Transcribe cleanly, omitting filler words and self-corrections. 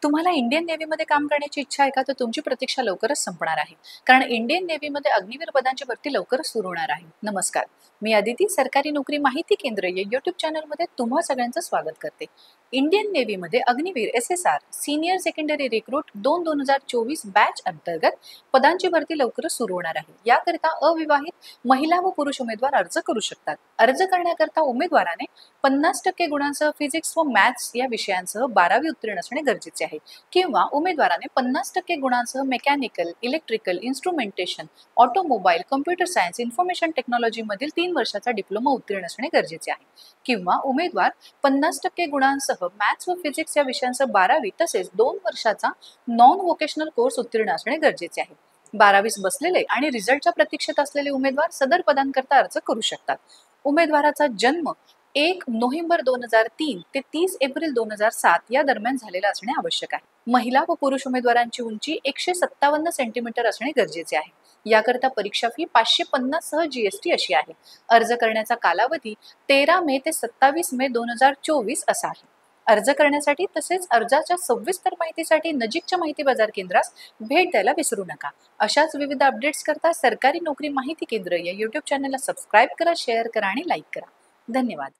तुम्हाला इंडियन नेव्हीमध्ये काम करण्याची इच्छा आहे का? तर तुमची प्रतीक्षा लवकरच संपणार आहे. कारण इंडियन नेव्हीमध्ये अग्निवीर पदांची भरती लवकरच सुरू होणार आहे. नमस्कार, मी अदिती, सरकारी नोकरी माहिती केंद्र या यूट्यूब चॅनलमध्ये तुम्हा सगळ्यांचं स्वागत करते. इंडियन नेव्हीमध्ये Agniveer SSR senior secondary recruit 2024 batch अंतर्गत पदांची भरती लवकरच सुरू होणार आहे. याकरिता अविवाहित महिला व पुरुष उमेदवार अर्ज करू शकतात. अर्ज करण्याकरता उमेदवाराने 50% गुणांसह फिजिक्स व मॅथ्स या विषयांसह 12वी उत्तीर्ण असणे गरजेचे आहे, किंवा उमेदवाराने 50% गुणांसह mechanical, electrical, instrumentation, automobile, computer science, information technology मधील 3 वर्षाचा डिप्लोमा उत्तीर्ण असणे गरजेचे आहे, किंवा उमेदवार 50% गुणांसह मॅथ्स व फिजिक्स या विषयांसह 12वी तसेच 2 वर्षाचा नॉन व्होकेशनल कोर्स उत्तीर्ण असणे गरजेचे आहे. 12वीस बसलेले आणि रिझल्टच्या प्रतीक्षेत असलेले उमेदवार सदर पदांकरता अर्ज करू शकतात. उमेदवाराचा जन्म 1 नोव्हेंबर 2003 ते 30 एप्रिल 2007 या दरम्यान झालेला असणे आवश्यक आहे. महिला व पुरुष उमेदवारांची उंची 157 सेंटीमीटर असणे गरजेचे आहे. याकरता परीक्षा फी 550 सह GST अशी आहे. अर्ज करण्याचा कालावधी 13 मे ते 27 मे 2024 असा आहे. अर्ज करण्यासाठी तसेच अर्जाच्या सविस्तर माहितीसाठी नजीकच्या माहिती बाजार केंद्रास भेट द्यायला विसरू नका. अशाच विविध अपडेट्स करता सरकारी नोकरी माहिती केंद्र या यूट्यूब चॅनलला सबस्क्राईब करा, शेअर करा आणि लाईक करा. धन्यवाद.